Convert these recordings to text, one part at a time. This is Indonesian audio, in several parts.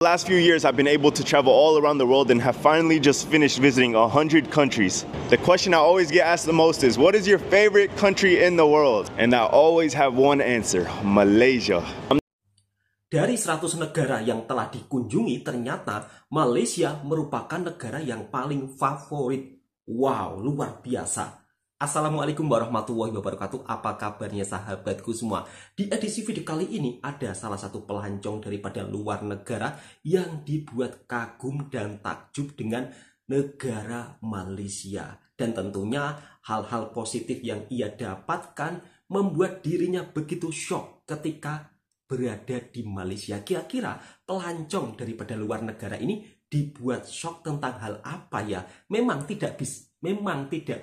Last few years I've been able to travel all around the world and have finally just finished visiting 100 countries. The question I always get asked the most is, what is your favorite country in the world? And I always have one answer: Malaysia. Dari 100 negara yang telah dikunjungi, ternyata Malaysia merupakan negara yang paling favorit. Wow, luar biasa. Assalamualaikum warahmatullahi wabarakatuh. Apa kabarnya sahabatku semua? Di edisi video kali ini ada salah satu pelancong daripada luar negara yang dibuat kagum dan takjub dengan negara Malaysia. Dan tentunya hal-hal positif yang ia dapatkan membuat dirinya begitu shock ketika berada di Malaysia. Kira-kira pelancong daripada luar negara ini dibuat shock tentang hal apa ya? Memang tidak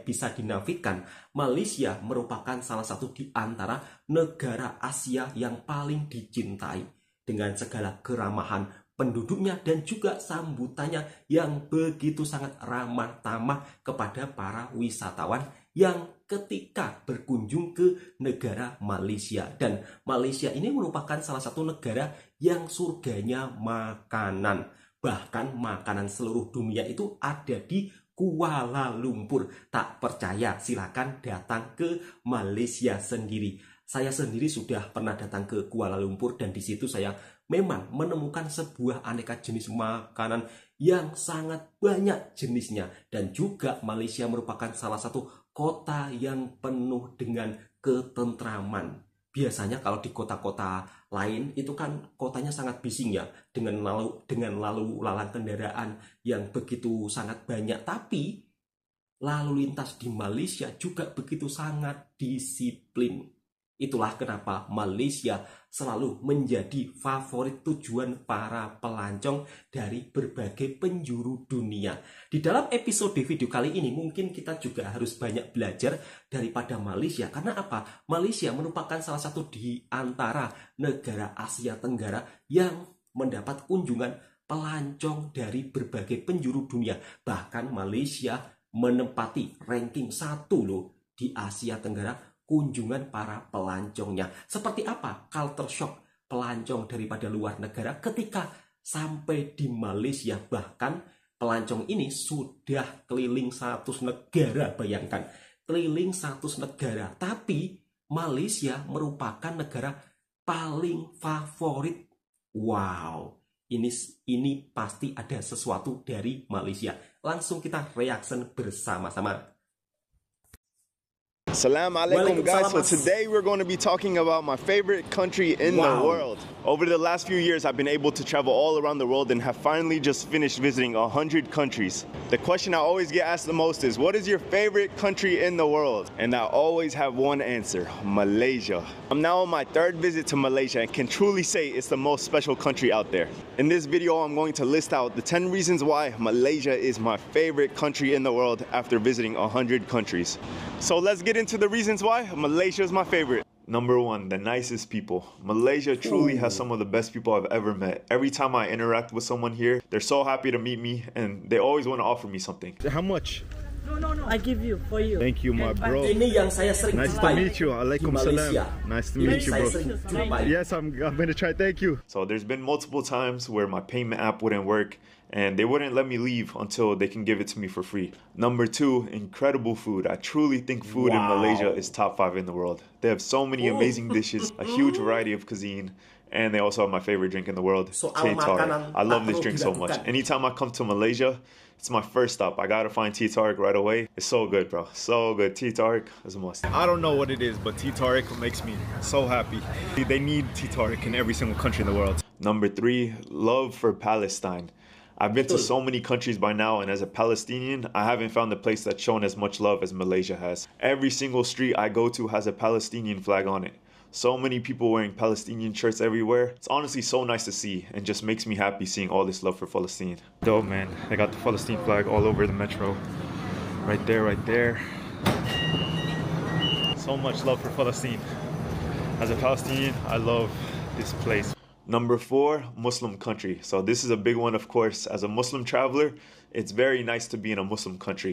bisa dinafikan. Malaysia merupakan salah satu di antara negara Asia yang paling dicintai dengan segala keramahan penduduknya dan juga sambutannya yang begitu sangat ramah tamah kepada para wisatawan yang ketika berkunjung ke negara Malaysia. Dan Malaysia ini merupakan salah satu negara yang surganya makanan. Bahkan makanan seluruh dunia itu ada di Kuala Lumpur. Tak percaya, silakan datang ke Malaysia sendiri. Saya sendiri sudah pernah datang ke Kuala Lumpur dan di situ saya memang menemukan sebuah aneka jenis makanan yang sangat banyak jenisnya. Dan juga Malaysia merupakan salah satu kota yang penuh dengan ketentraman. Biasanya kalau di kota-kota lain itu kan kotanya sangat bising ya, dengan lalu lalang kendaraan yang begitu sangat banyak. Tapi lalu lintas di Malaysia juga begitu sangat disiplin. Itulah kenapa Malaysia selalu menjadi favorit tujuan para pelancong dari berbagai penjuru dunia. Di dalam episode video kali ini mungkin kita juga harus banyak belajar daripada Malaysia. Karena apa? Malaysia merupakan salah satu di antara negara Asia Tenggara yang mendapat kunjungan pelancong dari berbagai penjuru dunia. Bahkan Malaysia menempati ranking 1 loh di Asia Tenggara kunjungan para pelancongnya. Seperti apa culture shock pelancong daripada luar negara ketika sampai di Malaysia? Bahkan pelancong ini sudah keliling 100 negara, bayangkan. Keliling 100 negara. Tapi Malaysia merupakan negara paling favorit. Wow, ini pasti ada sesuatu dari Malaysia. Langsung kita reaction bersama-sama. Assalamu alaikum guys, so today we're going to be talking about my favorite country in the world. Over the last few years I've been able to travel all around the world and have finally just finished visiting 100 countries. The question I always get asked the most is, what is your favorite country in the world? And I always have one answer: Malaysia. I'm now on my 3rd visit to Malaysia and can truly say it's the most special country out there. In this video I'm going to list out the 10 reasons why Malaysia is my favorite country in the world after visiting 100 countries. So let's get into the reasons why Malaysia is my favorite. Number 1, the nicest people. Malaysia truly has some of the best people I've ever met. Every time I interact with someone here, they're so happy to meet me and they always want to offer me something. How much? No. I give you, for you. Thank you, my bro. Ini yang saya sering Nice to meet you. Alaikum salam. Nice to meet you, bro. Yes, I'm gonna try. Thank you. So there's been multiple times where my payment app wouldn't work and they wouldn't let me leave until they can give it to me for free. Number 2, incredible food. I truly think food in Malaysia is top 5 in the world. They have so many amazing dishes, a huge variety of cuisine, and they also have my favorite drink in the world, Teh Tarik. I love this drink so much. Anytime I come to Malaysia, it's my first stop. I gotta find Teh Tarik right away. It's so good, bro. So good. Teh Tarik is a must. I don't know what it is, but Teh Tarik makes me so happy. They need Teh Tarik in every single country in the world. Number 3, love for Palestine. I've been to so many countries by now, and as a Palestinian, I haven't found a place that's shown as much love as Malaysia has. Every single street I go to has a Palestinian flag on it. So many people wearing Palestinian shirts everywhere. It's honestly so nice to see and just makes me happy seeing all this love for Palestine. Dope, man. They got the Palestine flag all over the metro. Right there, right there. So much love for Palestine. As a Palestinian, I love this place. Number 4, Muslim country. So this is a big one, of course. As a Muslim traveler, it's very nice to be in a Muslim country.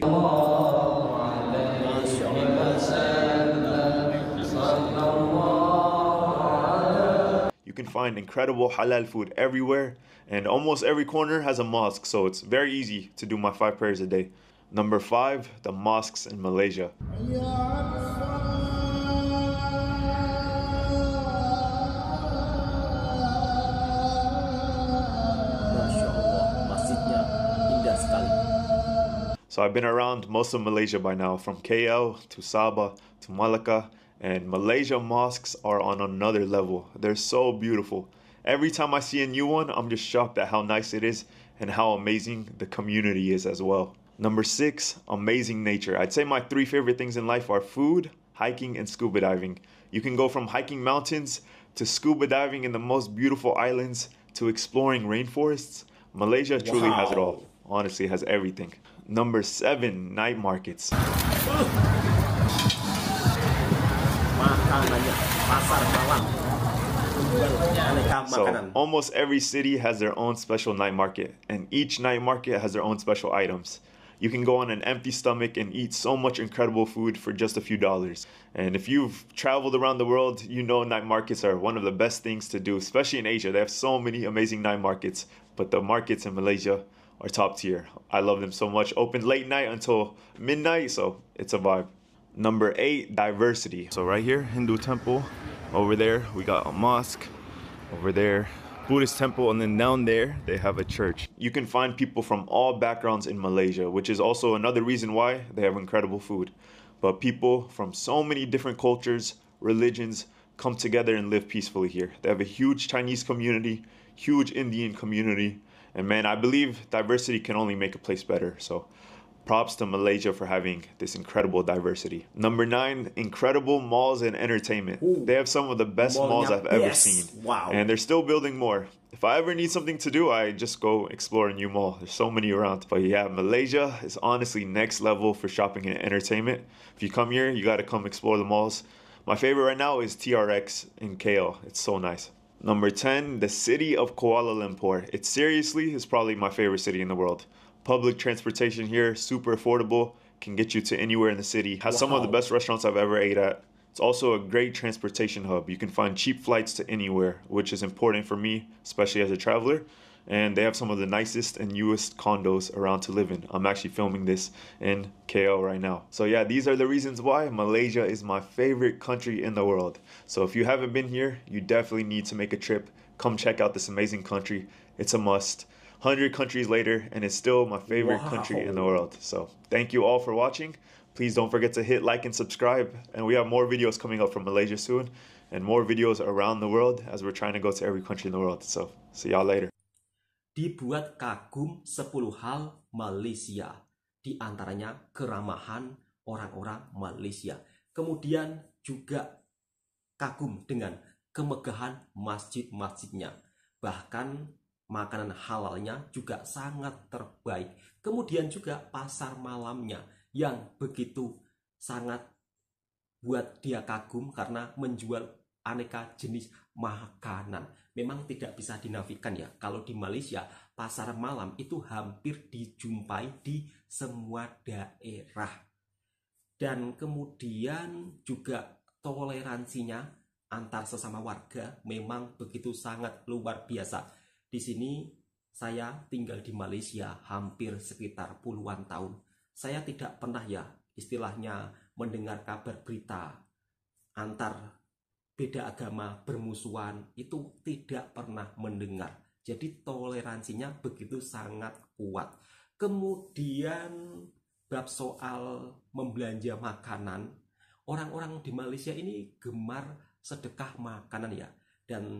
can find incredible halal food everywhere, and almost every corner has a mosque, so it's very easy to do my 5 prayers a day. Number 5, the mosques in Malaysia. So I've been around most of Malaysia by now, from KL to Sabah to Malacca, and Malaysia mosques are on another level. They're so beautiful. Every time I see a new one, I'm just shocked at how nice it is and how amazing the community is as well. Number 6, amazing nature. I'd say my 3 favorite things in life are food, hiking, and scuba diving. You can go from hiking mountains to scuba diving in the most beautiful islands to exploring rainforests. Malaysia truly has it all. Honestly, has everything. Number 7, night markets. So almost every city has their own special night market, and each night market has their own special items. You can go on an empty stomach and eat so much incredible food for just a few dollars. And if you've traveled around the world, you know night markets are one of the best things to do, especially in Asia. They have so many amazing night markets, but the markets in Malaysia are top tier. I love them so much. Open late night until midnight, so it's a vibe. Number 8, diversity. So right here, Hindu temple. Over there, we got a mosque. Over there, Buddhist temple, and then down there, they have a church. You can find people from all backgrounds in Malaysia, which is also another reason why they have incredible food. But people from so many different cultures, religions, come together and live peacefully here. They have a huge Chinese community, huge Indian community, and man, I believe diversity can only make a place better. So props to Malaysia for having this incredible diversity. Number 9, incredible malls and entertainment. Ooh, they have some of the best malls I've ever seen. Wow. And they're still building more. If I ever need something to do, I just go explore a new mall. There's so many around. But yeah, Malaysia is honestly next level for shopping and entertainment. If you come here, you gotta come explore the malls. My favorite right now is TRX in KL. It's so nice. Number 10, the city of Kuala Lumpur. It seriously is probably my favorite city in the world. Public transportation here, super affordable, can get you to anywhere in the city. Has some of the best restaurants I've ever ate at. It's also a great transportation hub. You can find cheap flights to anywhere, which is important for me, especially as a traveler. And they have some of the nicest and newest condos around to live in. I'm actually filming this in KL right now. So yeah, these are the reasons why Malaysia is my favorite country in the world. So if you haven't been here, you definitely need to make a trip. Come check out this amazing country. It's a must. 100 countries later, and it's still my favorite country in the world. So thank you all for watching. Please don't forget to hit like and subscribe. And we have more videos coming up from Malaysia soon, and more videos around the world as we're trying to go to every country in the world. So see y'all later. Dibuat kagum 10 hal Malaysia, di antaranya keramahan orang-orang Malaysia. Kemudian juga kagum dengan kemegahan masjid-masjidnya. Bahkan makanan halalnya juga sangat terbaik. Kemudian juga pasar malamnya yang begitu sangat buat dia kagum karena menjual aneka jenis makanan. Memang tidak bisa dinafikan ya, kalau di Malaysia pasar malam itu hampir dijumpai di semua daerah. Dan kemudian juga toleransinya antar sesama warga memang begitu sangat luar biasa. Di sini saya tinggal di Malaysia hampir sekitar puluhan tahun. Saya tidak pernah ya istilahnya mendengar kabar berita antar beda agama bermusuhan, itu tidak pernah mendengar. Jadi toleransinya begitu sangat kuat. Kemudian bab soal membelanja makanan, orang-orang di Malaysia ini gemar sedekah makanan ya. Dan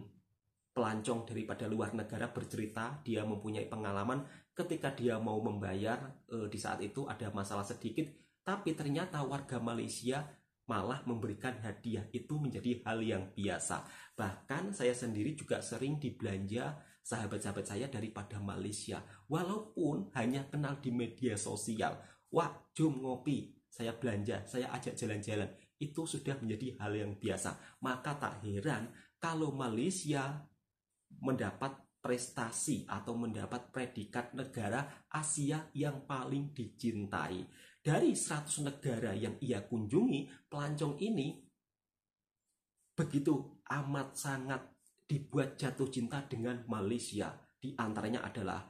pelancong daripada luar negara bercerita dia mempunyai pengalaman ketika dia mau membayar, di saat itu ada masalah sedikit, tapi ternyata warga Malaysia malah memberikan hadiah. Itu menjadi hal yang biasa. Bahkan saya sendiri juga sering dibelanja sahabat-sahabat saya daripada Malaysia, walaupun hanya kenal di media sosial. Wah, jom ngopi, saya belanja, saya ajak jalan-jalan. Itu sudah menjadi hal yang biasa. Maka tak heran kalau Malaysia mendapat prestasi atau mendapat predikat negara Asia yang paling dicintai. Dari 100 negara yang ia kunjungi, pelancong ini begitu amat sangat dibuat jatuh cinta dengan Malaysia. Di antaranya adalah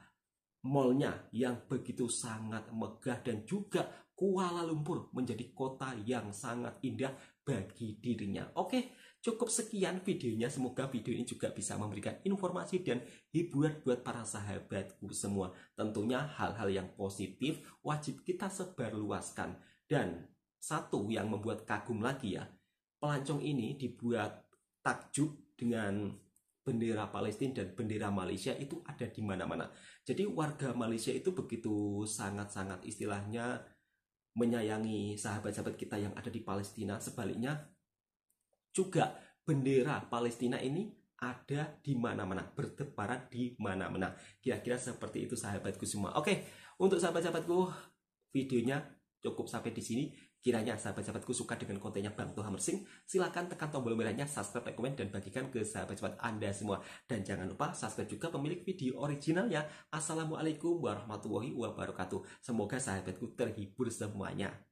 mallnya yang begitu sangat megah dan juga Kuala Lumpur menjadi kota yang sangat indah bagi dirinya. Oke, cukup sekian videonya. Semoga video ini juga bisa memberikan informasi dan hiburan buat para sahabatku semua. Tentunya hal-hal yang positif wajib kita sebarluaskan. Dan satu yang membuat kagum lagi ya, pelancong ini dibuat takjub dengan bendera Palestina dan bendera Malaysia itu ada di mana-mana. Jadi warga Malaysia itu begitu sangat-sangat istilahnya menyayangi sahabat-sahabat kita yang ada di Palestina. Sebaliknya juga bendera Palestina ini ada di mana-mana, bertebaran di mana-mana. Kira-kira seperti itu sahabatku semua. Oke, untuk sahabat-sahabatku, videonya cukup sampai di sini. Kiranya sahabat-sahabatku suka dengan kontennya Bang Toha Mersing, silahkan tekan tombol merahnya, subscribe, like, komen, dan bagikan ke sahabat-sahabat Anda semua. Dan jangan lupa subscribe juga pemilik video originalnya. Assalamualaikum warahmatullahi wabarakatuh. Semoga sahabatku terhibur semuanya.